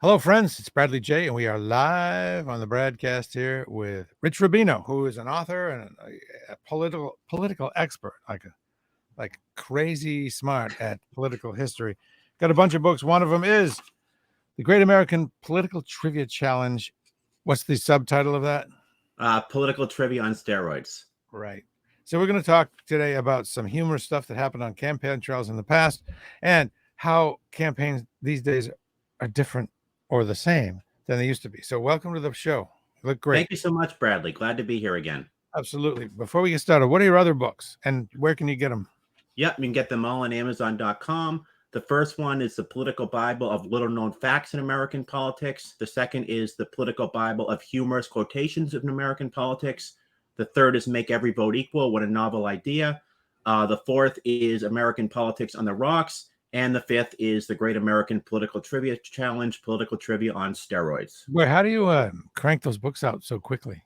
Hello, friends. It's Bradley J, and we are live on the broadcast here with Rich Rubino, who is an author and a political expert, like crazy smart at political history. Got a bunch of books. One of them is The Great American Political Trivia Challenge. What's the subtitle of that? Political trivia on steroids. Right. So we're going to talk today about some humorous stuff that happened on campaign trails in the past and how campaigns these days are different or the same than they used to be. So welcome to the show. You look great. Thank you so much, Bradley. Glad to be here again. Absolutely. Before we get started, what are your other books and where can you get them? Yep, you can get them all on Amazon.com. The first one is The Political Bible of Little Known Facts in American Politics. The second is The Political Bible of Humorous Quotations in American Politics. The third is Make Every Vote Equal, What a Novel Idea. The fourth is American Politics on the Rocks. And the fifth is The Great American Political Trivia Challenge, Political Trivia on Steroids. Boy, how do you crank those books out so quickly?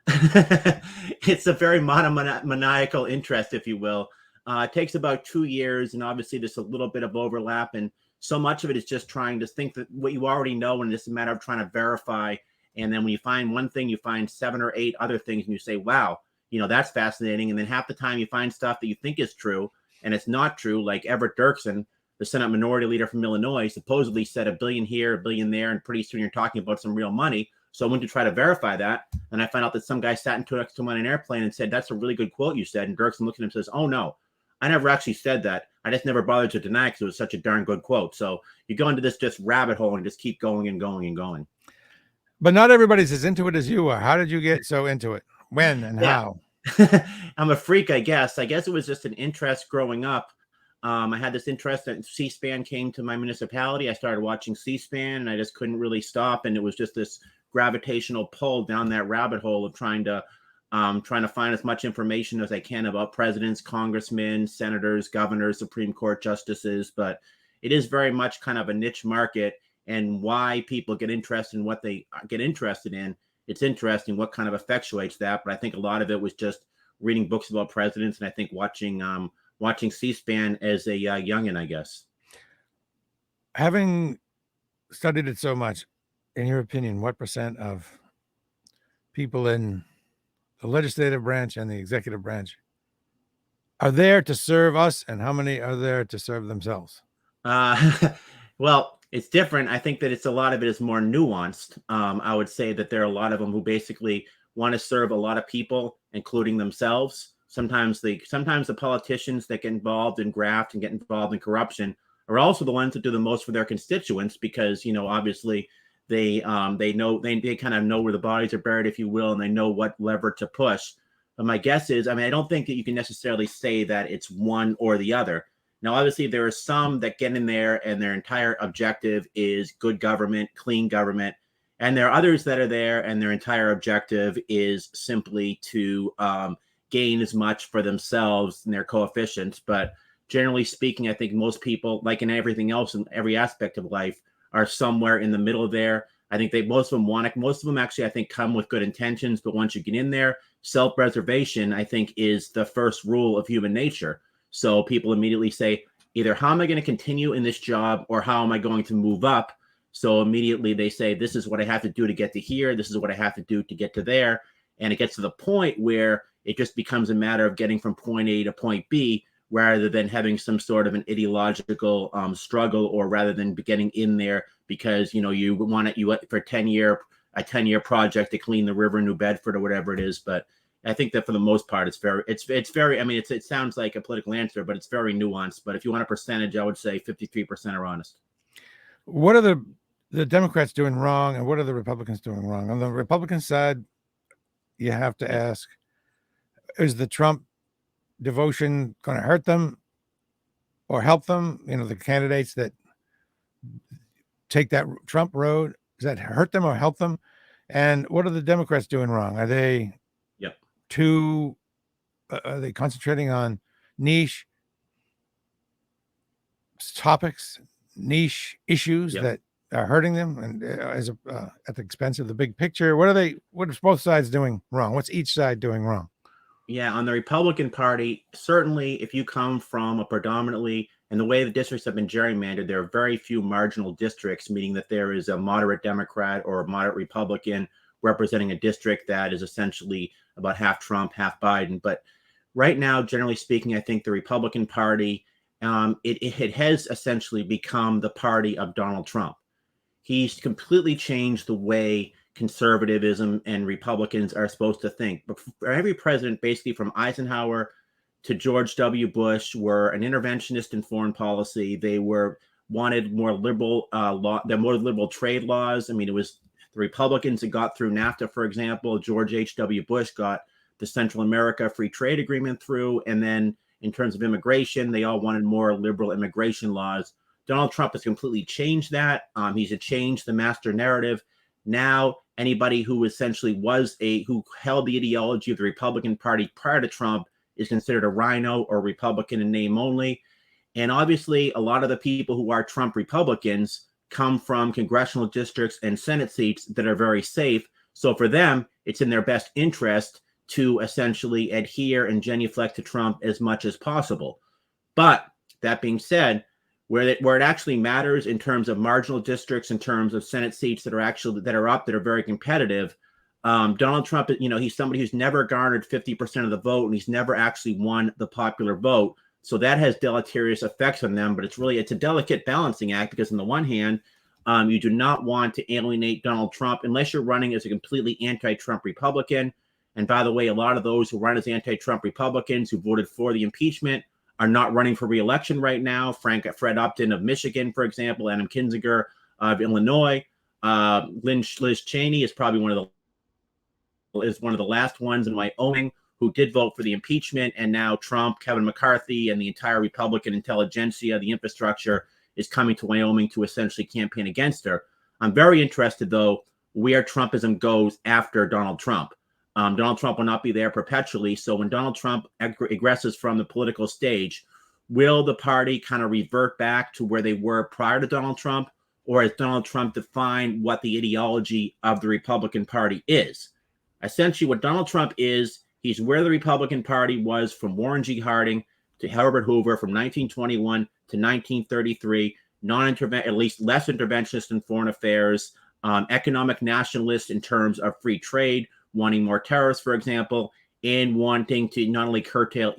It's a very maniacal interest, if you will. It takes about 2 years, and obviously there's a little bit of overlap, and so much of it is just trying to think that what you already know, and it's a matter of trying to verify. And then when you find one thing, you find 7 or 8 other things, and you say, wow, that's fascinating. And then half the time you find stuff that you think is true, and it's not true. Like Everett Dirksen, the Senate Minority Leader from Illinois, supposedly said $1 billion here, $1 billion there, and pretty soon you're talking about some real money. So I went to try to verify that, and I found out that some guy sat next to him on an airplane and said, that's a really good quote you said. And Dirksen looked at him and says, oh, no, I never actually said that. I just never bothered to deny because it was such a darn good quote. So you go into this just rabbit hole and just keep going and going and going. But not everybody's as into it as you are. How did you get so into it? When and how? I'm a freak, I guess. I guess it was just an interest growing up. I had this interest that C-SPAN came to my municipality. I started watching C-SPAN, and I just couldn't really stop. And it was just this gravitational pull down that rabbit hole of trying to find as much information as I can about presidents, congressmen, senators, governors, Supreme Court justices. But it is very much kind of a niche market, and why people get interested in what they get interested in. It's interesting what kind of effectuates that. But I think a lot of it was just reading books about presidents, and I think watching C-SPAN as a youngin', I guess. Having studied it so much, in your opinion, what percent of people in the legislative branch and the executive branch are there to serve us, and how many are there to serve themselves? Well, it's different. I think that a lot of it is more nuanced. I would say that there are a lot of them who basically want to serve a lot of people, including themselves. Sometimes the politicians that get involved in graft and get involved in corruption are also the ones that do the most for their constituents, because obviously they kind of know where the bodies are buried, if you will, and they know what lever to push. But my guess is, I don't think that you can necessarily say that it's one or the other. Now, obviously, there are some that get in there and their entire objective is good government, clean government. And there are others that are there and their entire objective is simply to gain as much for themselves and their coefficients. But generally speaking, I think most people, like in everything else in every aspect of life, are somewhere in the middle there. I think most of them actually, I think, come with good intentions. But once you get in there, self-preservation, I think, is the first rule of human nature. So people immediately say, either how am I going to continue in this job, or how am I going to move up? So immediately they say, this is what I have to do to get to here. This is what I have to do to get to there. And it gets to the point where it just becomes a matter of getting from point A to point B, rather than having some sort of an ideological struggle, or rather than getting in there because, you want it, for a 10-year project to clean the river in New Bedford or whatever it is. But I think that for the most part, it's very, it sounds like a political answer, but it's very nuanced. But if you want a percentage, I would say 53% are honest. What are the Democrats doing wrong, and what are the Republicans doing wrong? On the Republican side, you have to ask, is the Trump devotion going to hurt them or help them? The candidates that take that Trump road, does that hurt them or help them? And what are the Democrats doing wrong? Are they are they concentrating on niche topics, niche issues that are hurting them, and at the expense of the big picture? What are both sides doing wrong? What's each side doing wrong? Yeah, on the Republican Party, certainly if you come from a predominantly And the way the districts have been gerrymandered, there are very few marginal districts, meaning that there is a moderate Democrat or a moderate Republican representing a district that is essentially about half Trump, half Biden. But right now, generally speaking, I think the Republican Party, it has essentially become the party of Donald Trump. He's completely changed the way conservatism and Republicans are supposed to think. But for every president, basically from Eisenhower to George W. Bush, were an interventionist in foreign policy. They wanted more liberal more liberal trade laws. I mean, it was the Republicans that got through NAFTA, for example. George H.W. Bush got the Central America Free Trade Agreement through. And then in terms of immigration, they all wanted more liberal immigration laws. Donald Trump has completely changed that. He's changed the master narrative. Now, anybody who essentially who held the ideology of the Republican Party prior to Trump is considered a rhino or Republican in name only. And obviously, a lot of the people who are Trump Republicans come from congressional districts and Senate seats that are very safe. So for them, it's in their best interest to essentially adhere and genuflect to Trump as much as possible. But that being said, where it actually matters in terms of marginal districts, in terms of Senate seats that are very competitive, Donald Trump, he's somebody who's never garnered 50% of the vote, and he's never actually won the popular vote. So that has deleterious effects on them. But it's a delicate balancing act, because on the one hand, you do not want to alienate Donald Trump unless you're running as a completely anti-Trump Republican. And by the way, a lot of those who run as anti-Trump Republicans who voted for the impeachment are not running for re-election right now. Fred Upton of Michigan, for example, Adam Kinzinger of Illinois, Liz Cheney is probably one of the last ones in Wyoming who did vote for the impeachment. And now Trump, Kevin McCarthy, and the entire Republican intelligentsia, the infrastructure, is coming to Wyoming to essentially campaign against her. I'm very interested, though, where Trumpism goes after Donald Trump. Donald Trump will not be there perpetually. So when Donald Trump egresses from the political stage, will the party kind of revert back to where they were prior to Donald Trump? Or has Donald Trump defined what the ideology of the Republican Party is? Essentially, what Donald Trump is, he's where the Republican Party was from Warren G. Harding to Herbert Hoover from 1921 to 1933, at least less interventionist in foreign affairs, economic nationalist in terms of free trade, wanting more tariffs, for example, and wanting to not only curtail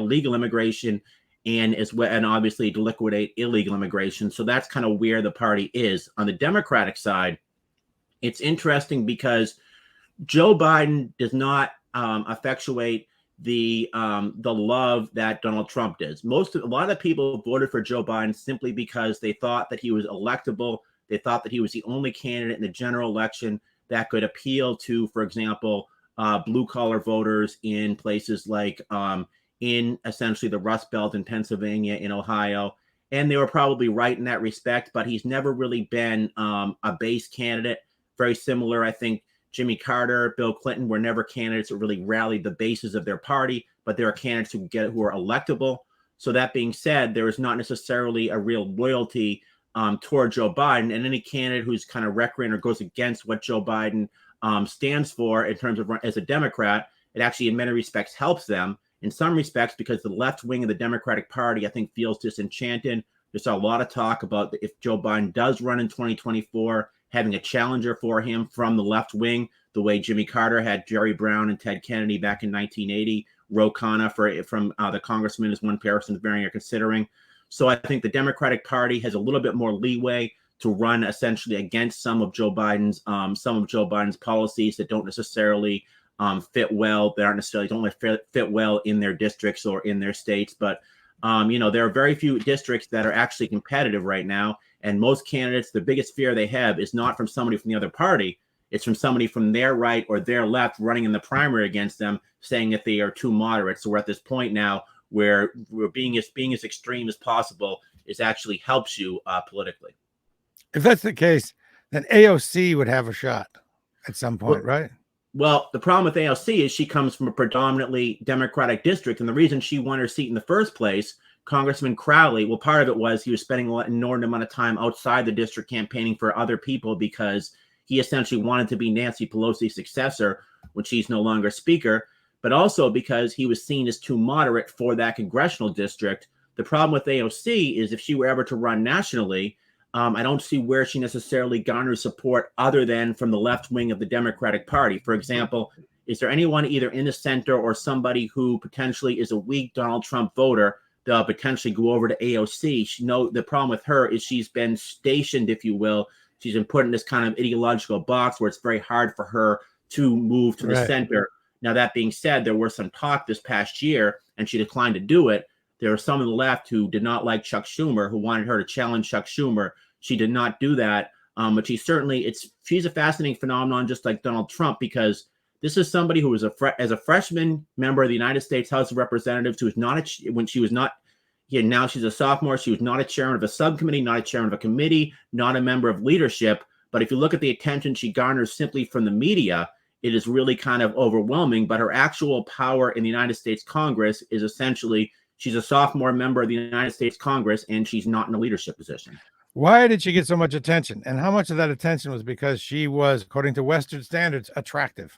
legal immigration and obviously to liquidate illegal immigration. So that's kind of where the party is. On the Democratic side, it's interesting because Joe Biden does not effectuate the love that Donald Trump does. A lot of people voted for Joe Biden simply because they thought that he was electable. They thought that he was the only candidate in the general election that could appeal to, for example, blue collar voters in places like in essentially the Rust Belt in Pennsylvania, in Ohio. And they were probably right in that respect, but he's never really been a base candidate. Very similar, I think, Jimmy Carter, Bill Clinton were never candidates that really rallied the bases of their party, but there are candidates who are electable. So that being said, there is not necessarily a real loyalty toward Joe Biden, and any candidate who's kind of recreant or goes against what Joe Biden stands for in terms of as a Democrat, it actually in many respects helps them. In some respects, because the left wing of the Democratic Party, I think, feels disenchanted. There's a lot of talk about if Joe Biden does run in 2024, having a challenger for him from the left wing, the way Jimmy Carter had Jerry Brown and Ted Kennedy back in 1980. Ro Khanna from the congressman is one person are considering. So I think the Democratic Party has a little bit more leeway to run essentially against some of Joe Biden's policies that don't necessarily fit well. They don't fit well in their districts or in their states. But there are very few districts that are actually competitive right now. And most candidates, the biggest fear they have is not from somebody from the other party. It's from somebody from their right or their left running in the primary against them, saying that they are too moderate. So we're at this point now where we're being as extreme as possible actually helps you politically. If that's the case, then AOC would have a shot at some point, right? Well, the problem with AOC is she comes from a predominantly Democratic district. And the reason she won her seat in the first place, Congressman Crowley, well, part of it was he was spending an inordinate amount of time outside the district campaigning for other people because he essentially wanted to be Nancy Pelosi's successor when she's no longer speaker, but also because he was seen as too moderate for that congressional district. The problem with AOC is if she were ever to run nationally, I don't see where she necessarily garners support other than from the left wing of the Democratic Party. For example, is there anyone either in the center or somebody who potentially is a weak Donald Trump voter that'll potentially go over to AOC? The problem with her is she's been stationed, if you will. She's been put in this kind of ideological box where it's very hard for her to move to the center. Now, that being said, there was some talk this past year, and she declined to do it. There were some on the left who did not like Chuck Schumer, who wanted her to challenge Chuck Schumer. She did not do that. But she's a fascinating phenomenon, just like Donald Trump, because this is somebody who was as a freshman member of the United States House of Representatives, who was not now she's a sophomore. She was not a chairman of a subcommittee, not a chairman of a committee, not a member of leadership. But if you look at the attention she garners simply from the media, it is really kind of overwhelming. But her actual power in the United States Congress is essentially she's a sophomore member of the United States Congress, and she's not in a leadership position. Why did she get so much attention? And how much of that attention was because she was, according to Western standards, attractive?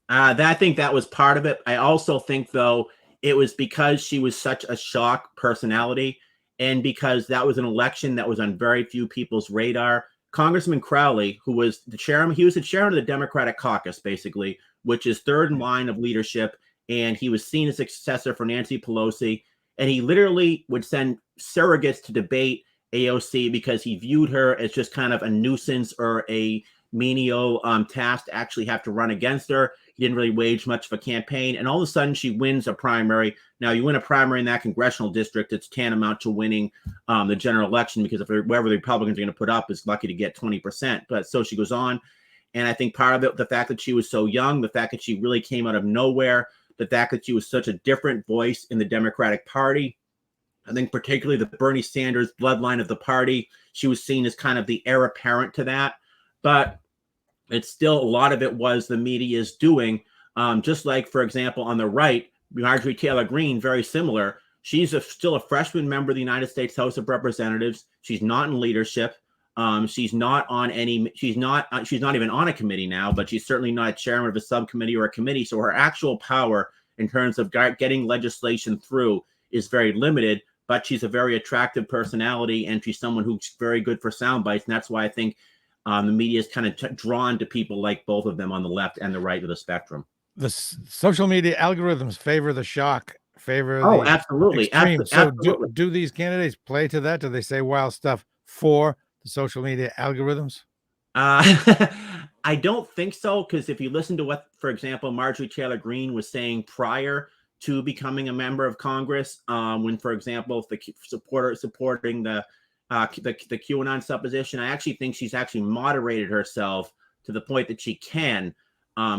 I think that was part of it. I also think, though, it was because she was such a shock personality, and because that was an election that was on very few people's radar. Congressman Crowley, who was the chairman, he was the chairman of the Democratic caucus, basically, which is third in line of leadership. And he was seen as a successor for Nancy Pelosi. And he literally would send surrogates to debate AOC because he viewed her as just kind of a nuisance or a menial task to actually have to run against her. He didn't really wage much of a campaign. And all of a sudden, she wins a primary. Now, you win a primary in that congressional district, it's tantamount to winning the general election, because whoever the Republicans are going to put up is lucky to get 20%. But so she goes on. And I think part of it, the fact that she was so young, the fact that she really came out of nowhere, the fact that she was such a different voice in the Democratic Party. I think particularly the Bernie Sanders bloodline of the party, she was seen as kind of the heir apparent to that. But it's still, a lot of it was the media's doing. Just like, for example, on the right, Marjorie Taylor Greene, very similar. She's still a freshman member of the United States House of Representatives. She's not in leadership. She's not even on a committee now, but she's certainly not a chairman of a subcommittee or a committee. So her actual power in terms of getting legislation through is very limited, but she's a very attractive personality, and she's someone who's very good for sound bites. And that's why I think the media is kind of drawn to people like both of them on the left and the right of the spectrum. The social media algorithms favor the shock, absolutely. Extreme. Absolutely. Do these candidates play to that? Do they say wild stuff for the social media algorithms? I don't think so, because if you listen to what, for example, Marjorie Taylor Greene was saying prior to becoming a member of Congress, when, for example, the supporting the QAnon supposition, I actually think she's actually moderated herself to the point that she can,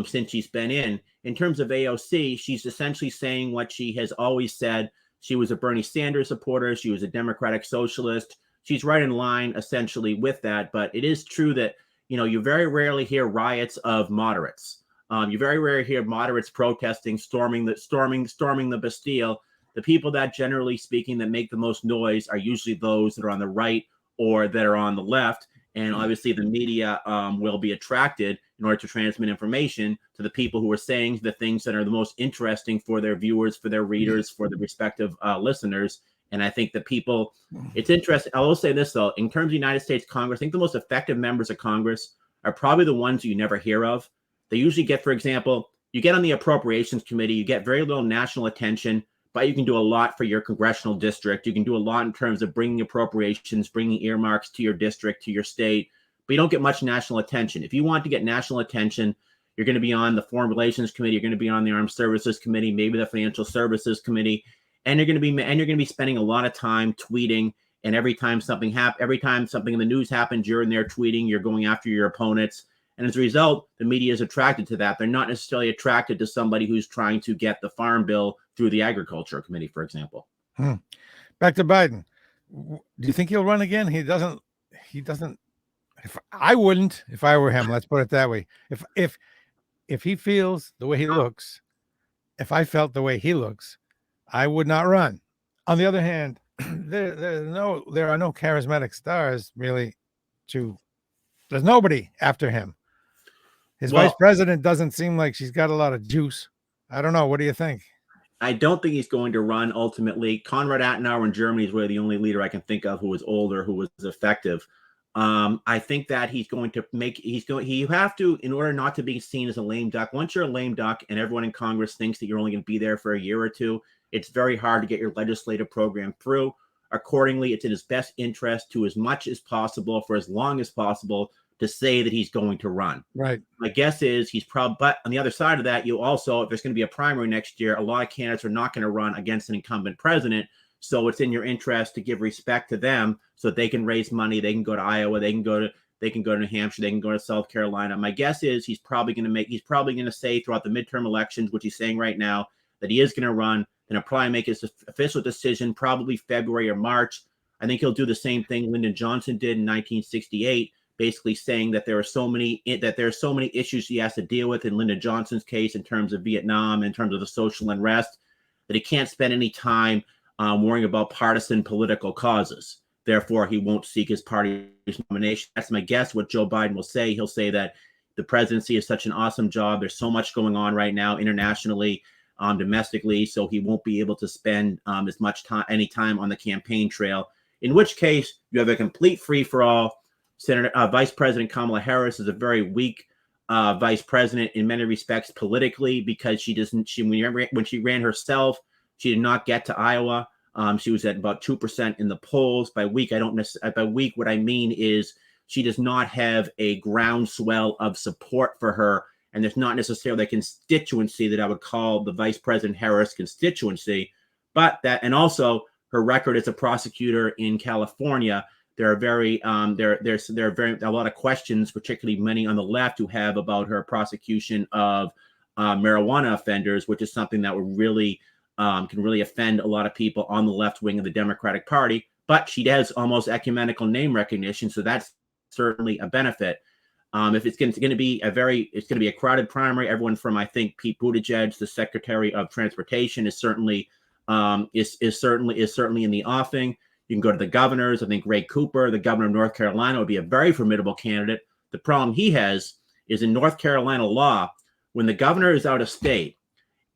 since she's been in terms of AOC, she's essentially saying what she has always said. She was a Bernie Sanders supporter. She was a Democratic socialist. She's right in line essentially with that. But it is true that, you very rarely hear riots of moderates. You very rarely hear moderates protesting, storming the Bastille. The people that, generally speaking, that make the most noise are usually those that are on the right or that are on the left. And obviously the media will be attracted in order to transmit information to the people who are saying the things that are the most interesting for their viewers, for their readers, for the respective listeners. And I think that it's interesting. I will say this, though, in terms of the United States Congress, I think the most effective members of Congress are probably the ones you never hear of. They usually get, for example, you get on the Appropriations Committee, you get very little national attention, but you can do a lot for your congressional district. You can do a lot in terms of bringing appropriations, bringing earmarks to your district, to your state, but you don't get much national attention. If you want to get national attention, you're going to be on the Foreign Relations Committee, you're going to be on the Armed Services Committee, maybe the Financial Services Committee, and you're going to be spending a lot of time tweeting. And every time something in the news happens, you're in there tweeting, you're going after your opponents. And as a result, the media is attracted to that. They're not necessarily attracted to somebody who's trying to get the farm bill through the Agriculture Committee, for example. Back to Biden. Do you think he'll run again? He doesn't. I wouldn't if I were him. Let's put it that way. If he feels the way he looks, if I felt the way he looks, I would not run. On the other hand, there are no charismatic stars really. There's nobody after him. His vice president doesn't seem like she's got a lot of juice. I don't know. What do you think? I don't think he's going to run ultimately. Konrad Adenauer in Germany is really the only leader I can think of who was older, who was effective. I think that he's going to you have to, in order not to be seen as a lame duck, once you're a lame duck and everyone in Congress thinks that you're only going to be there for a year or two, it's very hard to get your legislative program through. Accordingly, it's in his best interest to, as much as possible, for as long as possible, to say that he's going to run. Right. My guess is he's probably, but on the other side of that, you also, if there's going to be a primary next year, a lot of candidates are not going to run against an incumbent president. So it's in your interest to give respect to them so that they can raise money. They can go to Iowa. They can go to New Hampshire. They can go to South Carolina. My guess is he's probably going to say throughout the midterm elections, which he's saying right now, that he is going to run. And he'll probably make his official decision probably February or March. I think he'll do the same thing Lyndon Johnson did in 1968, basically saying that there are so many issues he has to deal with in Lyndon Johnson's case in terms of Vietnam, in terms of the social unrest, that he can't spend any time worrying about partisan political causes. Therefore, he won't seek his party's nomination. That's my guess what Joe Biden will say. He'll say that the presidency is such an awesome job. There's so much going on right now internationally, domestically, so he won't be able to spend as much any time on the campaign trail, in which case you have a complete free-for-all. Vice President Kamala Harris is a very weak vice president in many respects politically, because when she ran herself, she did not get to Iowa. She was at about 2% in the polls. By weak, what I mean is she does not have a groundswell of support for her, and there's not necessarily a constituency that I would call the Vice President Harris constituency. But that, and also her record as a prosecutor in California, there are a lot of questions, particularly many on the left, who have about her prosecution of marijuana offenders, which is something that would really can really offend a lot of people on the left wing of the Democratic Party. But she has almost ecumenical name recognition, so that's certainly a benefit. If it's going to be a crowded primary, everyone from, I think, Pete Buttigieg, the Secretary of Transportation, is certainly in the offing. You can go to the governors. I think Ray Cooper, the governor of North Carolina, would be a very formidable candidate. The problem he has is in North Carolina law, when the governor is out of state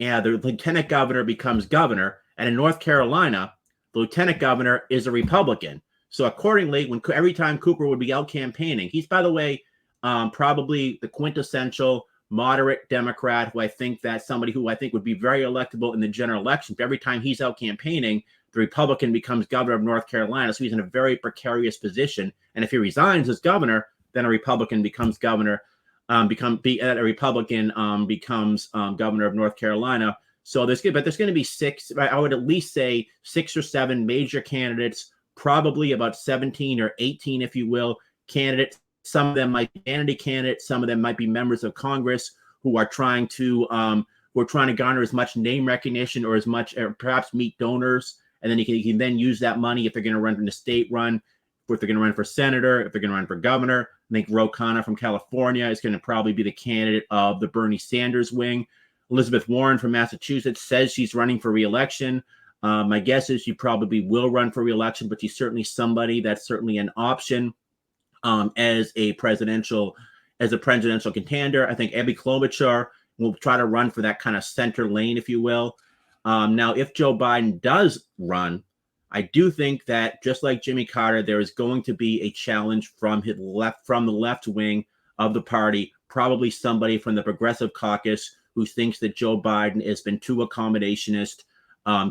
and the lieutenant governor becomes governor, and in North Carolina, the lieutenant governor is a Republican. So accordingly, every time Cooper would be out campaigning, he's, by the way, probably the quintessential moderate Democrat who I think would be very electable in the general election. But every time he's out campaigning, the Republican becomes governor of North Carolina. So he's in a very precarious position. And if he resigns as governor, then a Republican becomes governor. A Republican becomes governor of North Carolina. So there's going to be I would at least say 6 or 7 major candidates, probably about 17 or 18, if you will, candidates. Some of them might be vanity candidates. Some of them might be members of Congress who are trying to garner as much name recognition or perhaps meet donors. And then he can then use that money if they're going to run in the state run, if they're going to run for senator, if they're going to run for governor. I think Ro Khanna from California is going to probably be the candidate of the Bernie Sanders wing. Elizabeth Warren from Massachusetts says she's running for re-election. My guess is she probably will run for re-election, but she's certainly somebody that's certainly an option as a presidential contender. I think Abby Klobuchar will try to run for that kind of center lane, if you will. Now, if Joe Biden does run, I do think that, just like Jimmy Carter, there is going to be a challenge from the left wing of the party, probably somebody from the Progressive Caucus who thinks that Joe Biden has been too accommodationist,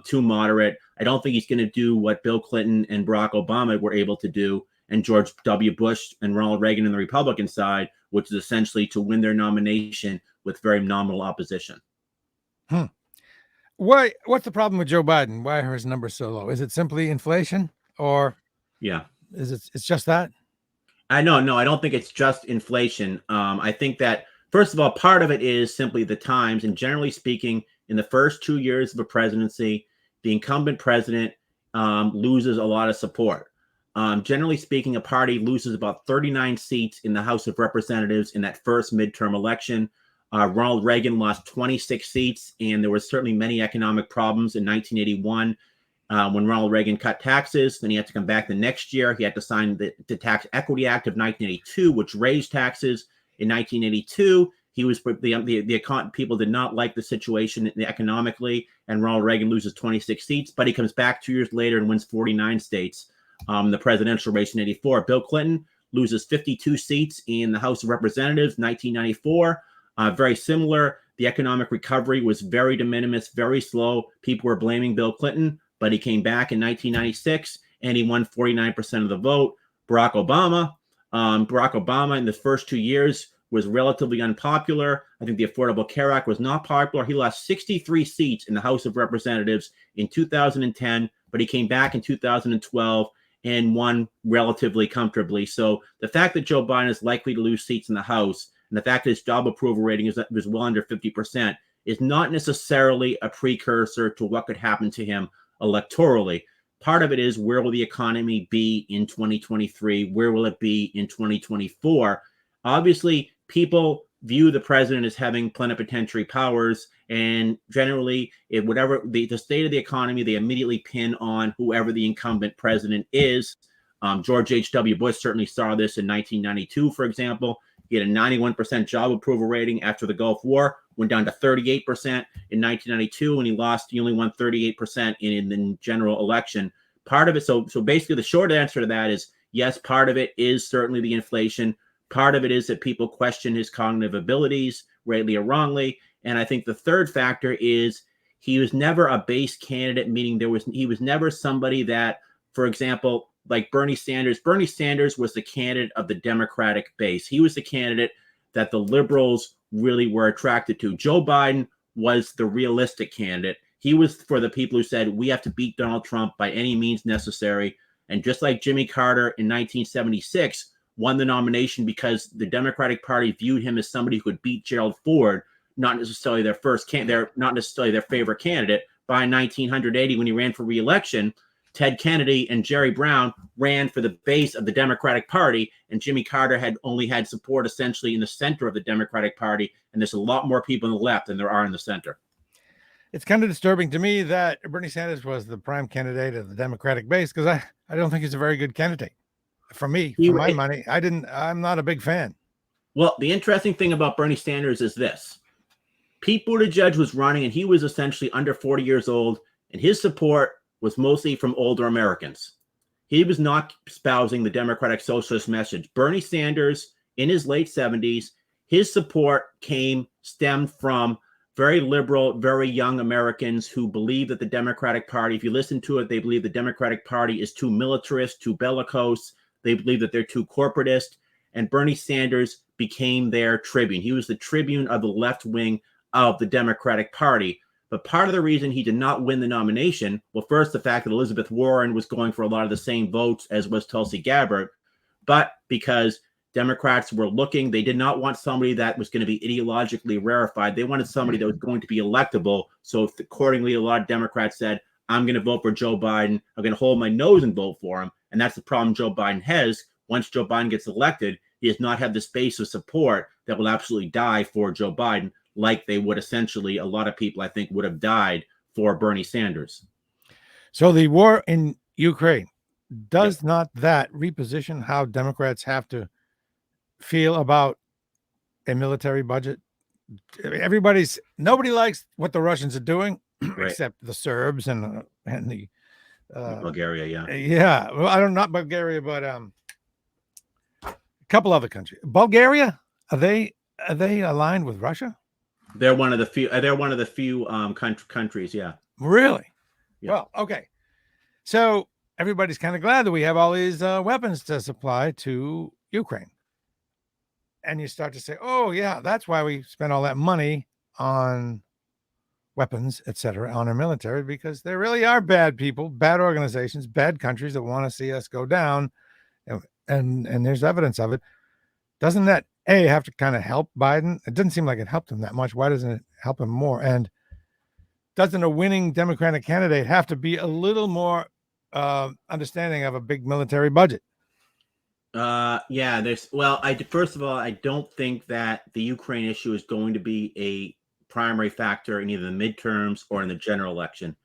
too moderate. I don't think he's going to do what Bill Clinton and Barack Obama were able to do, and George W. Bush and Ronald Reagan on the Republican side, which is essentially to win their nomination with very nominal opposition. What's the problem with Joe Biden? Why are his numbers so low? Is it simply inflation, or it's just that? No, I don't think it's just inflation. I think that, first of all, part of it is simply the times. And generally speaking, in the first 2 years of a presidency, the incumbent president loses a lot of support. Generally speaking, a party loses about 39 seats in the House of Representatives in that first midterm election. Ronald Reagan lost 26 seats, and there were certainly many economic problems in 1981 when Ronald Reagan cut taxes. Then he had to come back the next year. He had to sign the Tax Equity Act of 1982, which raised taxes. In 1982, He was people did not like the situation economically, and Ronald Reagan loses 26 seats, but he comes back 2 years later and wins 49 states. The presidential race in 84. Bill Clinton loses 52 seats in the House of Representatives, 1994. Very similar. The economic recovery was very de minimis, very slow. People were blaming Bill Clinton, but he came back in 1996 and he won 49% of the vote. Barack Obama in the first 2 years was relatively unpopular. I think the Affordable Care Act was not popular. He lost 63 seats in the House of Representatives in 2010, but he came back in 2012 and won relatively comfortably. So the fact that Joe Biden is likely to lose seats in the House, and the fact that his job approval rating is well under 50%, is not necessarily a precursor to what could happen to him electorally. Part of it is, where will the economy be in 2023? Where will it be in 2024? Obviously, people view the president as having plenipotentiary powers, and generally, whatever the state of the economy, they immediately pin on whoever the incumbent president is. George H.W. Bush certainly saw this in 1992, for example. He had a 91% job approval rating after the Gulf War, went down to 38% in 1992, and he only won 38% in the general election. Part of it, so basically the short answer to that is, yes, part of it is certainly the inflation. Part of it is that people question his cognitive abilities, rightly or wrongly. And I think the third factor is he was never a base candidate, meaning he was never somebody that, for example, like Bernie Sanders. Bernie Sanders was the candidate of the Democratic base. He was the candidate that the liberals really were attracted to. Joe Biden was the realistic candidate. He was for the people who said, we have to beat Donald Trump by any means necessary. And just like Jimmy Carter in 1976 won the nomination because the Democratic Party viewed him as somebody who could beat Gerald Ford, not necessarily their favorite candidate. By 1980, when he ran for re-election, Ted Kennedy and Jerry Brown ran for the base of the Democratic Party, and Jimmy Carter had only had support essentially in the center of the Democratic Party, and there's a lot more people on the left than there are in the center. It's kind of disturbing to me that Bernie Sanders was the prime candidate of the Democratic base, because I don't think he's a very good candidate. For me, for my money, I'm not a big fan. Well, the interesting thing about Bernie Sanders is this. Pete Buttigieg was running, and he was essentially under 40 years old, and his support was mostly from older Americans. He was not espousing the Democratic Socialist message. Bernie Sanders, in his late 70s, his support stemmed from very liberal, very young Americans who believe that the Democratic Party, if you listen to it, they believe the Democratic Party is too militarist, too bellicose. They believe that they're too corporatist. And Bernie Sanders became their tribune. He was the tribune of the left wing of the Democratic Party. But part of the reason he did not win the nomination, well, first, the fact that Elizabeth Warren was going for a lot of the same votes as was Tulsi Gabbard, but because Democrats were looking, they did not want somebody that was going to be ideologically rarefied. They wanted somebody that was going to be electable. So accordingly, a lot of Democrats said, I'm going to vote for Joe Biden. I'm going to hold my nose and vote for him. And that's the problem Joe Biden has. Once Joe Biden gets elected, he does not have this base of support that will absolutely die for Joe Biden, like they would essentially, a lot of people, I think, would have died for Bernie Sanders. So the war in Ukraine, does not that reposition how Democrats have to feel about a military budget? Nobody likes what the Russians are doing, Right. except the Serbs and the Bulgaria, yeah. Well, I don't, not Bulgaria, but a couple other countries. Bulgaria, are they aligned with Russia? They're one of the few. Countries. Yeah. Really? Yeah. Well, okay. So everybody's kind of glad that we have all these weapons to supply to Ukraine. And you start to say, oh, yeah, that's why we spend all that money on weapons, etc., on our military, because there really are bad people, bad organizations, bad countries that want to see us go down. And there's evidence of it. Doesn't that, have to kind of help Biden? It doesn't seem like it helped him that much. Why doesn't it help him more? And doesn't a winning Democratic candidate have to be a little more understanding of a big military budget? Yeah, first of all, I don't think that the Ukraine issue is going to be a primary factor in either the midterms or in the general election.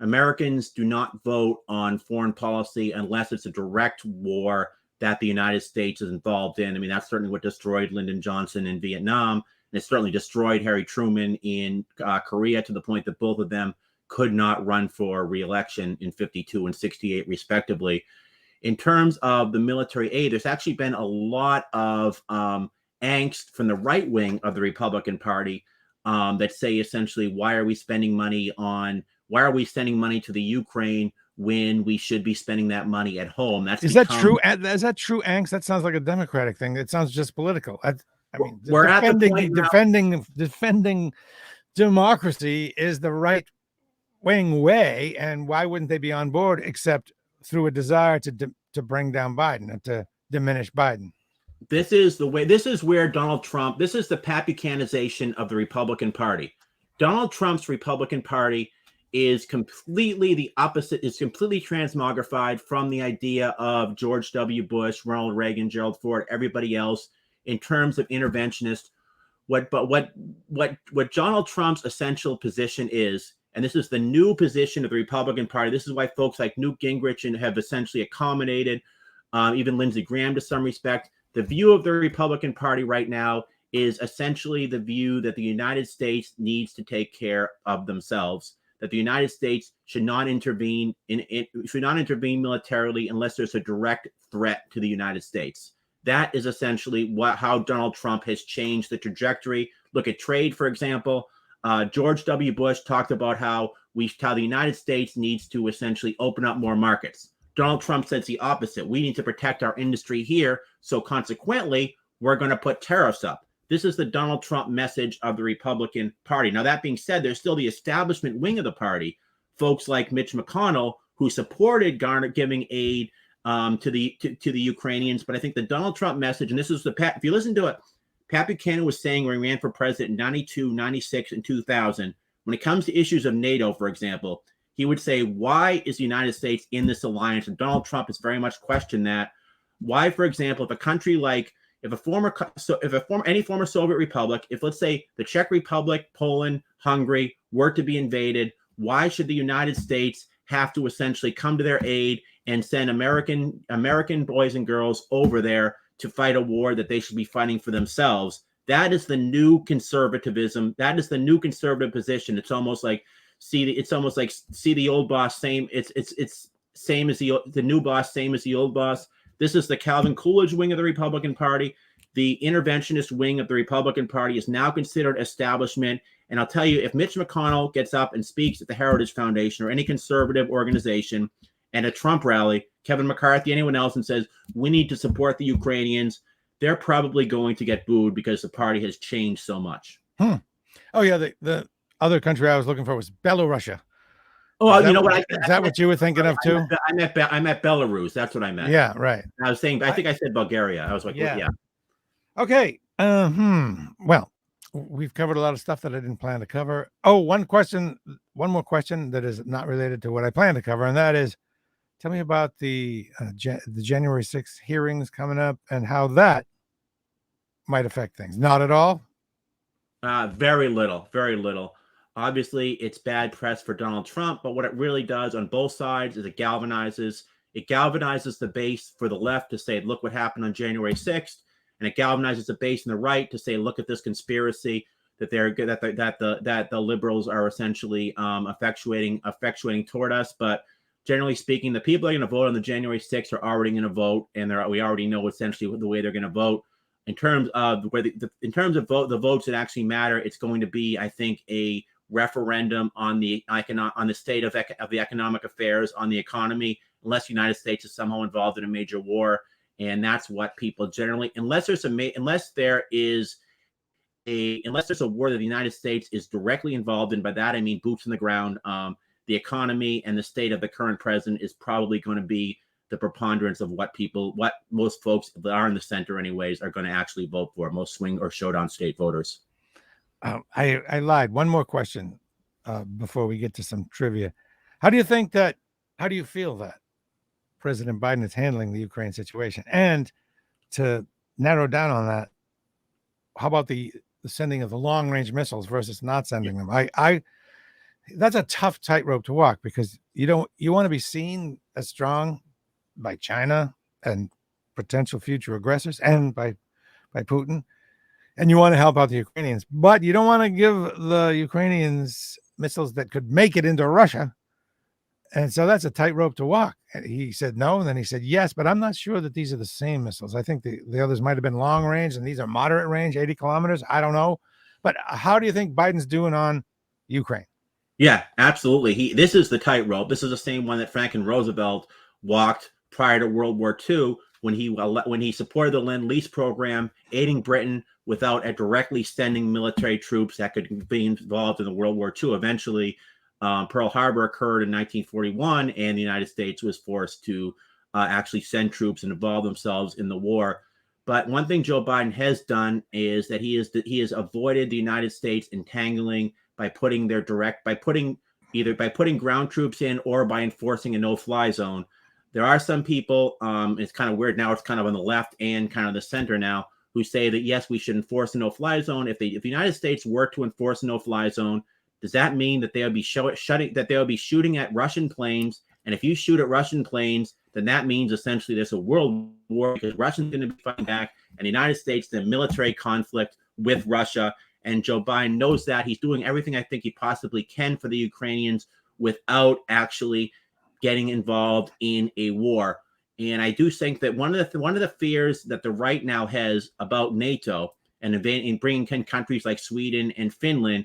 Americans do not vote on foreign policy unless it's a direct war that the United States is involved in. I mean, that's certainly what destroyed Lyndon Johnson in Vietnam. And it certainly destroyed Harry Truman in Korea to the point that both of them could not run for re-election in 52 and 68 respectively. In terms of the military aid, there's actually been a lot of angst from the right wing of the Republican Party that say essentially, why are we sending money to the Ukraine when we should be spending that money at home? Is that true? Is that true angst? That sounds like a Democratic thing. It sounds just political. I mean, we're defending democracy is the right wing way, and why wouldn't they be on board except through a desire to bring down Biden and to diminish Biden? This is the way. This is where Donald Trump. This is the Pat Buchanization of the Republican Party. Donald Trump's Republican Party is completely the opposite. Is completely transmogrified from the idea of George W. Bush, Ronald Reagan, Gerald Ford, everybody else in terms of interventionist. What Donald Trump's essential position is, and this is the new position of the Republican Party. This is why folks like Newt Gingrich have essentially accommodated, even Lindsey Graham to some respect. The view of the Republican Party right now is essentially the view that the United States needs to take care of themselves, that the United States should not intervene militarily unless there's a direct threat to the United States. That is essentially how Donald Trump has changed the trajectory. Look at trade, for example. George W. Bush talked about how the United States needs to essentially open up more markets. Donald Trump says the opposite. We need to protect our industry here, so consequently, we're going to put tariffs up. This is the Donald Trump message of the Republican Party. Now, that being said, there's still the establishment wing of the party, folks like Mitch McConnell, who supported giving aid to the Ukrainians. But I think the Donald Trump message, and this is if you listen to it, Pat Buchanan was saying when he ran for president in 92, 96, and 2000, when it comes to issues of NATO, for example, he would say, why is the United States in this alliance? And Donald Trump has very much questioned that. Why, for example, if a country like, any former Soviet republic, if let's say the Czech Republic, Poland, Hungary were to be invaded, why should the United States have to essentially come to their aid and send American boys and girls over there to fight a war that they should be fighting for themselves? That is the new conservatism. That is the new conservative position. It's almost like see the old boss same. It's same as the new boss, same as the old boss. This is the Calvin Coolidge wing of the Republican Party. The interventionist wing of the Republican Party is now considered establishment. And I'll tell you, if Mitch McConnell gets up and speaks at the Heritage Foundation or any conservative organization and a Trump rally, Kevin McCarthy, anyone else, and says, we need to support the Ukrainians, they're probably going to get booed because the party has changed so much. Oh, yeah. The other country I was looking for was Belarusia. Oh, you know what? Is that what you were thinking of too? I meant Belarus. That's what I meant. Yeah, right. I was saying, I think I said Bulgaria. I was like, yeah. Okay. Well, we've covered a lot of stuff that I didn't plan to cover. Oh, one more question that is not related to what I plan to cover, and that is, tell me about the January 6th hearings coming up and how that might affect things. Not at all. Very little. Obviously, it's bad press for Donald Trump, but what it really does on both sides is it galvanizes the base for the left to say, look what happened on January 6th, and it galvanizes the base on the right to say, look at this conspiracy that the liberals are essentially effectuating toward us. But generally speaking, the people that are going to vote on the January 6th are already going to vote, and we already know essentially the way they're going to vote. In terms of the votes that actually matter, it's going to be, I think, a referendum on the state of the economic affairs, on the economy, unless the United States is somehow involved in a major war. And that's what people generally, unless there's a war that the United States is directly involved in. By that I mean boots on the ground. The economy and the state of the current president is probably going to be the preponderance of what most folks that are in the center anyways are going to actually vote for, most swing or showdown state voters. I lied. One more question before we get to some trivia. How do you feel that President Biden is handling the Ukraine situation? And to narrow down on that, how about the sending of the long-range missiles versus not sending them? That's a tough tightrope to walk, because you want to be seen as strong by China and potential future aggressors, and by Putin. and you want to help out the Ukrainians, but you don't want to give the Ukrainians missiles that could make it into Russia. And so that's a tightrope to walk. And he said no, and then he said yes, but I'm not sure that these are the same missiles. I think the others might have been long range, and these are moderate range, 80 kilometers. I don't know. But how do you think Biden's doing on Ukraine? Yeah, absolutely. This is the tightrope. This is the same one that Franklin Roosevelt walked prior to World War II when he supported the Lend-Lease program, aiding Britain without directly sending military troops that could be involved in the World War II. Eventually, Pearl Harbor occurred in 1941, and the United States was forced to actually send troops and involve themselves in the war. But one thing Joe Biden has done is that he has avoided the United States entangling by putting either by putting ground troops in or by enforcing a no-fly zone. There are some people, it's kind of weird now, it's kind of on the left and kind of the center now, who say that yes, we should enforce a no-fly zone. If the United States were to enforce a no-fly zone, does that mean that they'll be shooting at Russian planes? And if you shoot at Russian planes, then that means essentially there's a world war because Russia's going to be fighting back, and the United States in a military conflict with Russia. And Joe Biden knows that. He's doing everything I think he possibly can for the Ukrainians without actually getting involved in a war. And I do think that one of the fears that the right now has about NATO and bringing in countries like Sweden and Finland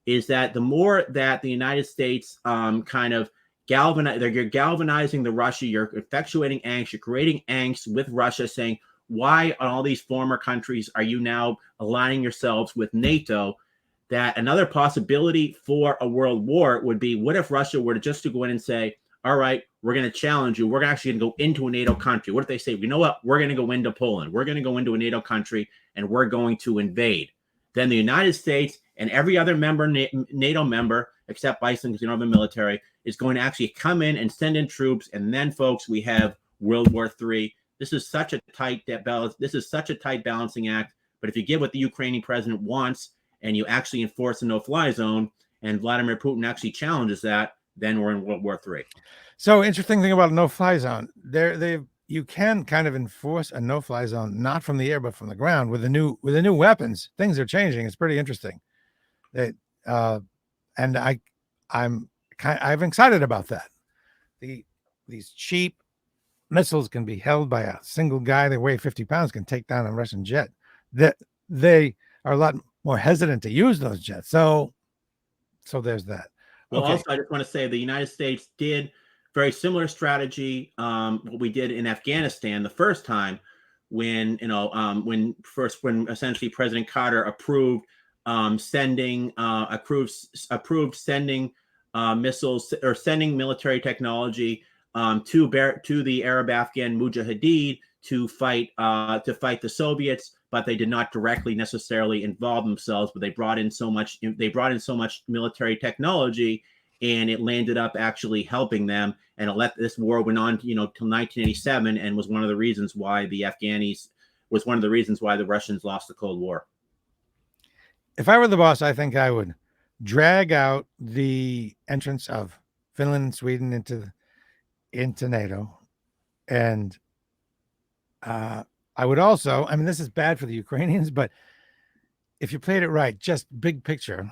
is that the more that the United States kind of you're galvanizing the Russia, you're effectuating angst, you're creating angst with Russia, saying, why on all these former countries are you now aligning yourselves with NATO? That another possibility for a world war would be, what if Russia were to go in and say, all right, we're going to challenge you. We're actually going to go into a NATO country. What if they say, you know what? We're going to go into Poland. We're going to go into a NATO country and we're going to invade. Then the United States and every other NATO member, except Iceland because you don't have a military, is going to actually come in and send in troops. And then, folks, we have World War III. This is such a tight balance. This is such a tight balancing act. But if you get what the Ukrainian president wants and you actually enforce a no-fly zone and Vladimir Putin actually challenges that, then we're in World War III. So interesting thing about a no-fly zone. You can kind of enforce a no-fly zone, not from the air, but from the ground with the new weapons. Things are changing. It's pretty interesting. And I'm excited about that. These cheap missiles can be held by a single guy that weigh 50 pounds, can take down a Russian jet. That they are a lot more hesitant to use those jets. So there's that. Well, Okay. Also, I just want to say the United States did very similar strategy. What we did in Afghanistan the first time, when essentially President Carter approved sending missiles or sending military technology to the Arab Afghan Mujahideen to fight the Soviets, but they did not directly necessarily involve themselves. But they brought in so much military technology, and it landed up actually helping them. And this war went on, till 1987, and was one of the reasons why the Russians lost the Cold War. If I were the boss, I think I would drag out the entrance of Finland and Sweden into NATO, and I would also, I mean, this is bad for the Ukrainians, but if you played it right, just big picture,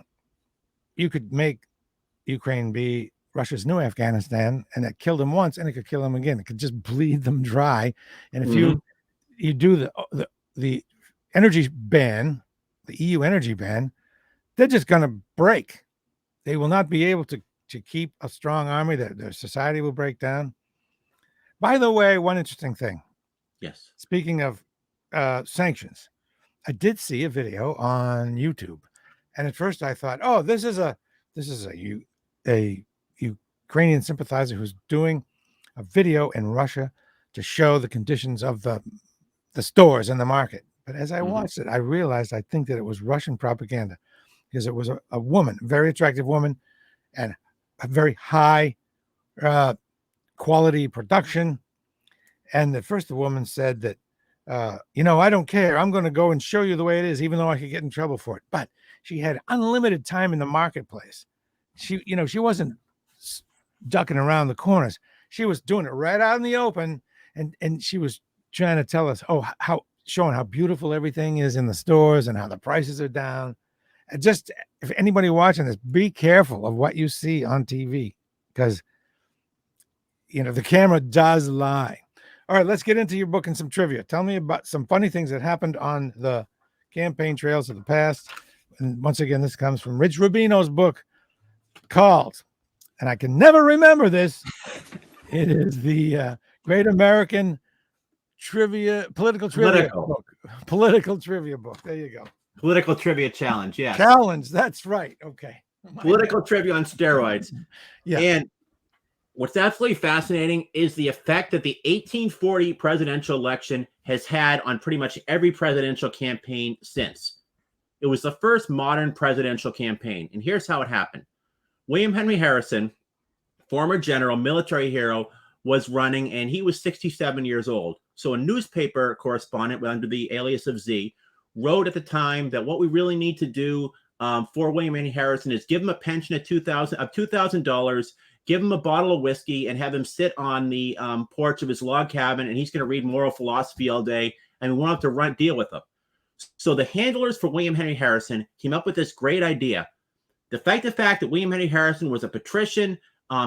you could make Ukraine be Russia's new Afghanistan, and it killed them once, and it could kill them again. It could just bleed them dry. And if you do the energy ban, the EU energy ban, they're just going to break. They will not be able to keep a strong army. Their society will break down. By the way, one interesting thing. Yes. Speaking of sanctions, I did see a video on YouTube, and at first I thought, "Oh, this is a Ukrainian sympathizer who's doing a video in Russia to show the conditions of the stores in the market." But as I watched it, I realized I think that it was Russian propaganda, because it was a woman, a very attractive woman, and a very high quality production. And at first the woman said that, I don't care. I'm going to go and show you the way it is, even though I could get in trouble for it. But she had unlimited time in the marketplace. She wasn't ducking around the corners. She was doing it right out in the open. And she was trying to tell us, how showing how beautiful everything is in the stores and how the prices are down. And just if anybody watching this, be careful of what you see on TV because the camera does lie. All right, let's get into your book and some trivia. Tell me about some funny things that happened on the campaign trails of the past. And once again, this comes from Rich Rubino's book called, and I can never remember this, it is the Great American Political Trivia book. Political Trivia book. There you go. Political Trivia Challenge, yes. Challenge, that's right. Okay. Political Trivia on steroids. Yeah. And what's absolutely fascinating is the effect that the 1840 presidential election has had on pretty much every presidential campaign since. It was the first modern presidential campaign. And here's how it happened. William Henry Harrison, former general, military hero, was running, and he was 67 years old. So a newspaper correspondent under the alias of Z wrote at the time that what we really need to do for William Henry Harrison is give him a pension of $2,000, give him a bottle of whiskey, and have him sit on the porch of his log cabin, and he's going to read moral philosophy all day, and we won't have to deal with him. So the handlers for William Henry Harrison came up with this great idea. The fact that William Henry Harrison was a patrician,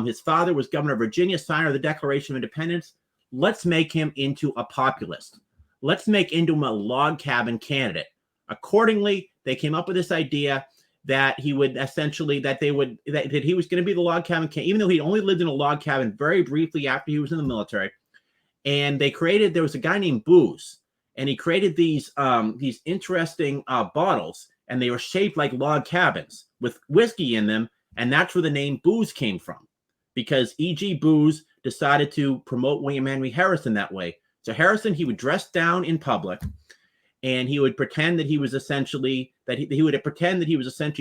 his father was governor of Virginia, signer of the Declaration of Independence, let's make him into a populist. Let's make into him a log cabin candidate. Accordingly, they came up with this idea that he would essentially, that he was going to be the log cabin candidate, even though he only lived in a log cabin very briefly after he was in the military. And there was a guy named Booze, and he created these interesting bottles, and they were shaped like log cabins with whiskey in them. And that's where the name Booze came from, because E.G. Booze decided to promote William Henry Harrison that way. So Harrison, he would dress down in public, and he would pretend that he was essentially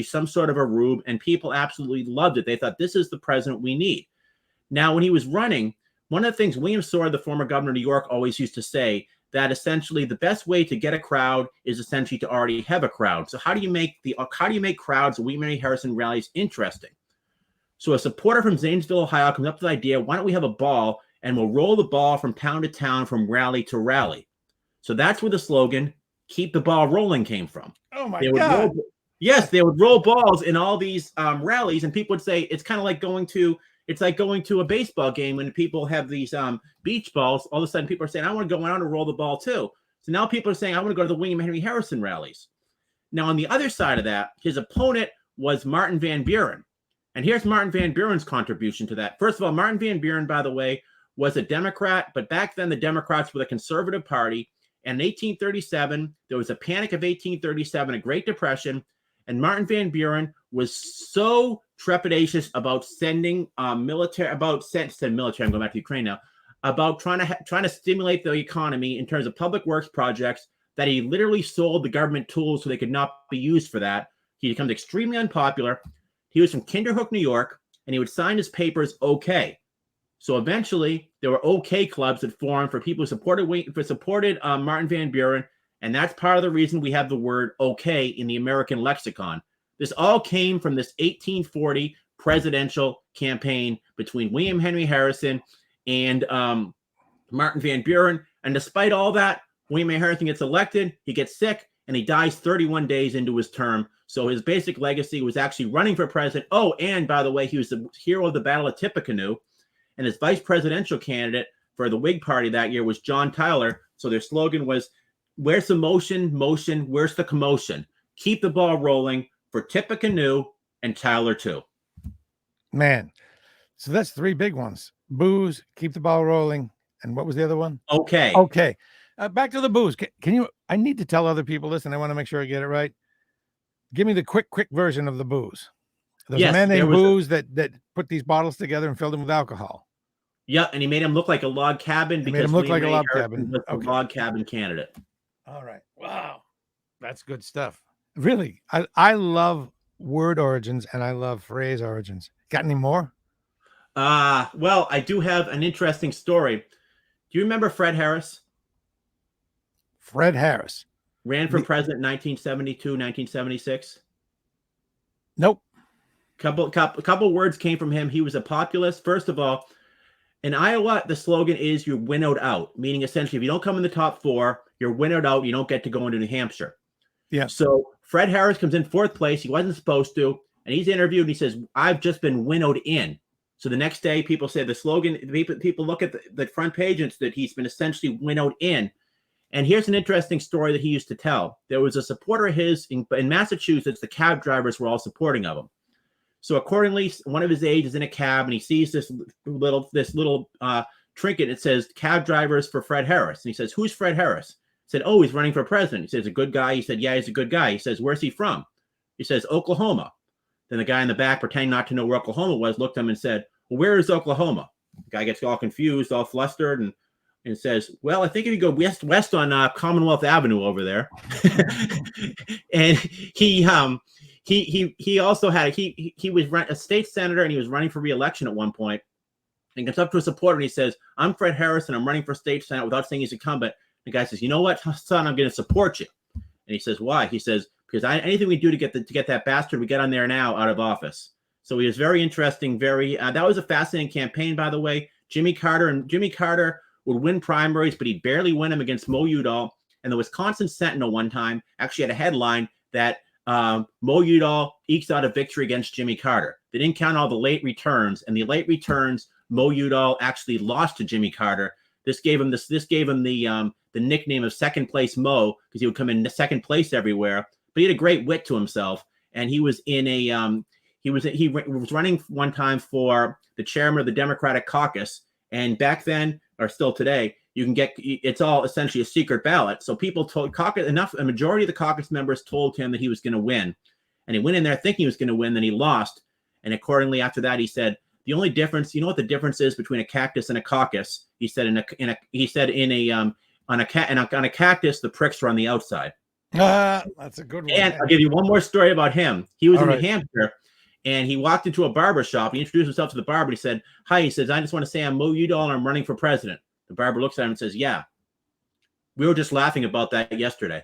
some sort of a rube, and people absolutely loved it. They thought, this is the president we need. Now, when he was running, one of the things William Sword, the former governor of New York, always used to say, that essentially the best way to get a crowd is essentially to already have a crowd. So how do you make crowds at William Henry Harrison rallies interesting? So a supporter from Zanesville, Ohio, comes up with the idea, why don't we have a ball and we'll roll the ball from town to town, from rally to rally. So that's where the slogan, keep the ball rolling, came from. Oh my God. They would roll balls in all these rallies, and people would say it's kind of like going to a baseball game when people have these beach balls. All of a sudden, people are saying, I want to go out and roll the ball too. So now people are saying, I want to go to the William Henry Harrison rallies. Now, on the other side of that, his opponent was Martin Van Buren. And here's Martin Van Buren's contribution to that. First of all, Martin Van Buren, by the way, was a Democrat, but back then the Democrats were the conservative party. And in 1837, there was a panic of 1837, a Great Depression, and Martin Van Buren was so trepidatious about sending military. I'm going back to Ukraine now. About trying to stimulate the economy in terms of public works projects, that he literally sold the government tools so they could not be used for that. He becomes extremely unpopular. He was from Kinderhook, New York, and he would sign his papers okay. So eventually, there were okay clubs that formed for people who supported Martin Van Buren, and that's part of the reason we have the word okay in the American lexicon. This all came from this 1840 presidential campaign between William Henry Harrison and Martin Van Buren. And despite all that, William Henry Harrison gets elected, he gets sick, and he dies 31 days into his term. So his basic legacy was actually running for president. Oh, and by the way, he was the hero of the Battle of Tippecanoe, and his vice presidential candidate for the Whig Party that year was John Tyler. So their slogan was, where's the motion, where's the commotion? Keep the ball rolling for Tippecanoe and Tyler too. Man, so that's three big ones. Booze, keep the ball rolling, and what was the other one? Okay. Back to the booze. Can you? I need to tell other people this, and I want to make sure I get it right. Give me the quick version of the booze. There's a man named Booze that put these bottles together and filled them with alcohol. Yeah, and he made him look like a log cabin because made him look like a log cabin. Was a log cabin candidate. All right. Wow, that's good stuff. Really, I love word origins and I love phrase origins. Got any more? Well, I do have an interesting story. Do you remember Fred Harris? Fred Harris ran for president in 1972, 1976. Nope. Couple words came from him. He was a populist. First of all, in Iowa, the slogan is you're winnowed out, meaning essentially if you don't come in the top four, you're winnowed out. You don't get to go into New Hampshire. Yeah. So Fred Harris comes in fourth place. He wasn't supposed to. And he's interviewed and he says, I've just been winnowed in. So the next day, people say the slogan, people look at the front page and it's that he's been essentially winnowed in. And here's an interesting story that he used to tell. There was a supporter of his in Massachusetts. The cab drivers were all supporting of him. So accordingly, one of his aides is in a cab and he sees this little trinket. It says cab drivers for Fred Harris. And he says, who's Fred Harris? He said, oh, he's running for president. He says, a good guy. He said, yeah, he's a good guy. He says, where's he from? He says, Oklahoma. Then the guy in the back, pretending not to know where Oklahoma was, looked at him and said, well, where is Oklahoma? The guy gets all confused, all flustered, and says, well, I think if you go west on Commonwealth Avenue over there. And he also had he was a state senator and he was running for re-election at one point. And he comes up to a supporter and he says, I'm Fred Harris and I'm running for state senate without saying he's incumbent. The guy says, you know what, son, I'm going to support you. And he says, why? He says, because anything we do to get that bastard we get on there now out of office. So he was very interesting. That was a fascinating campaign, by the way. Jimmy Carter would win primaries, but he'd barely win them against Mo Udall. And the Wisconsin Sentinel one time actually had a headline that Mo Udall ekes out a victory against Jimmy Carter. They didn't count all the late returns, and the late returns, Mo Udall actually lost to Jimmy Carter. This gave him the nickname of second place Mo because he would come in second place everywhere. But he had a great wit to himself, and he was in a he was running one time for the chairman of the Democratic caucus. And back then, or still today, it's all essentially a secret ballot. So people told a majority of the caucus members told him that he was going to win, and he went in there thinking he was going to win. Then he lost, and accordingly after that, he said the only difference, you know what the difference is between a cactus and a caucus? He said on a cactus the pricks are on the outside. That's a good one. And I'll give you one more story about him. He was in New Hampshire, and he walked into a barber shop. He introduced himself to the barber. He said, hi, he says, I just want to say I'm Mo Udall and I'm running for president. The barber looks at him and says, yeah, we were just laughing about that yesterday.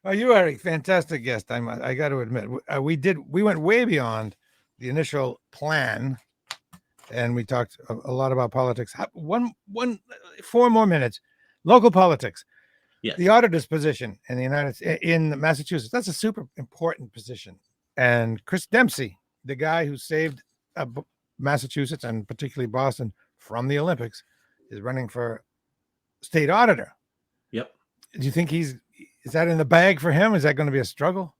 Well, you are a fantastic guest. I got to admit, we went way beyond the initial plan, and we talked a lot about politics. 4 more minutes. Local politics. Yes. The auditor's position in Massachusetts, that's a super important position. And Chris Dempsey, the guy who saved Massachusetts and particularly Boston from the Olympics, is running for state auditor. Yep. Do you think is that in the bag for him? Is that going to be a struggle?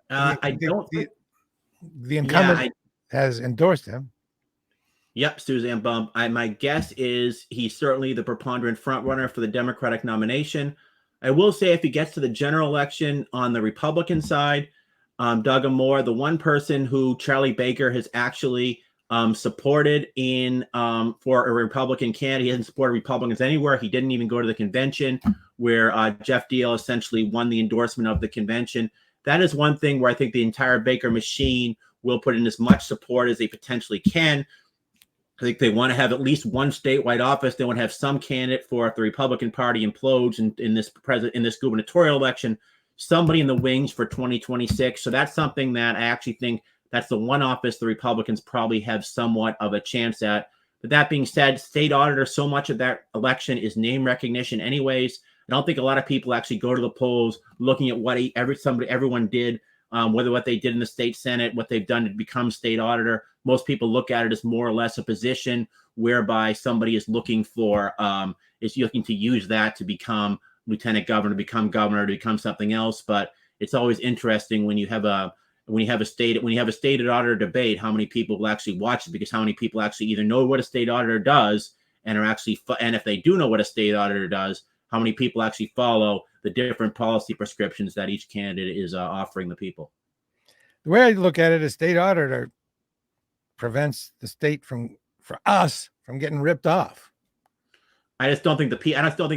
I don't think the incumbent has endorsed him. Yep, Suzanne Bump. My guess is he's certainly the preponderant front runner for the Democratic nomination. I will say if he gets to the general election on the Republican side, Doug Moore, the one person who Charlie Baker has actually supported for a Republican candidate. He hasn't supported Republicans anywhere. He didn't even go to the convention where Jeff Deal essentially won the endorsement of the convention. That is one thing where I think the entire Baker machine will put in as much support as they potentially can. I think they want to have at least one statewide office. They want to have some candidate for if the Republican Party implodes in this gubernatorial election, somebody in the wings for 2026. So that's something that I actually think that's the one office the Republicans probably have somewhat of a chance at. But that being said, state auditor, so much of that election is name recognition anyways. I don't think a lot of people actually go to the polls looking at what everyone did, whether what they did in the state Senate, what they've done to become state auditor. Most people look at it as more or less a position whereby somebody is looking to use that to become lieutenant governor, to become governor, to become something else. But it's always interesting when you have a state auditor debate, how many people will actually watch it, because how many people actually either know what a state auditor does and if they do know what a state auditor does, how many people actually follow the different policy prescriptions that each candidate is offering the people. The way I look at it, a state auditor prevents the state for us from getting ripped off. I just don't think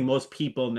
most people in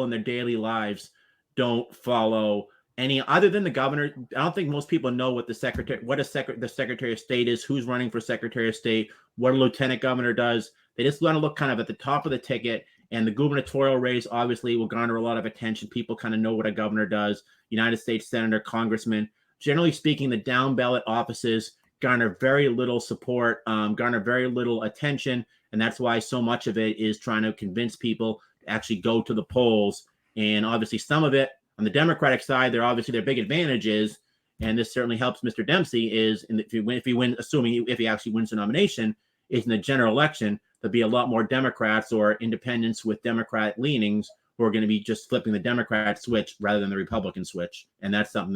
their daily lives don't follow any other than the governor. I don't think most people know what the Secretary of State is, who's running for Secretary of State, what a lieutenant governor does. They just want to look kind of at the top of the ticket. And the gubernatorial race obviously will garner a lot of attention. People kind of know what a governor does. United States Senator, Congressman. Generally speaking, the down ballot offices garner very little support, garner very little attention. And that's why so much of it is trying to convince people actually go to the polls. And obviously some of it on the Democratic side, their big advantages, and this certainly helps Mr. Dempsey, is if he wins, assuming if he actually wins the nomination, is in the general election, there'll be a lot more Democrats or independents with Democrat leanings who are going to be just flipping the Democrat switch rather than the Republican switch. And that's something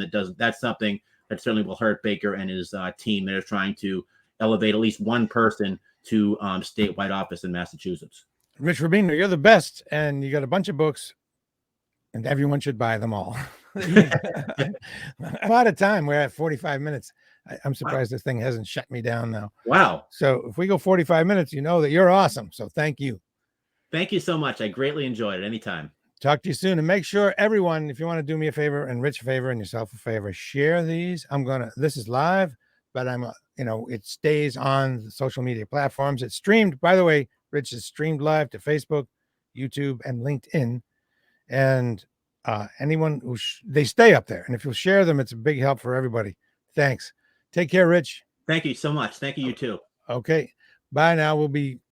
that certainly will hurt Baker and his team that are trying to elevate at least one person to statewide office in Massachusetts. Rich Rubino, you're the best, and you got a bunch of books, and everyone should buy them all. I'm out of time. We're at 45 minutes. I'm surprised this thing hasn't shut me down now. Wow. So if we go 45 minutes, you know that you're awesome. So thank you. Thank you so much. I greatly enjoyed it. Anytime. Talk to you soon. And make sure everyone, if you want to do me a favor and Rich a favor and yourself a favor, share these. This is live, but it stays on the social media platforms. It's streamed, by the way. Rich is streamed live to Facebook, YouTube, and LinkedIn. And anyone who they stay up there. And if you'll share them, it's a big help for everybody. Thanks. Take care, Rich. Thank you so much. Thank you, you too. Okay. Bye now. We'll be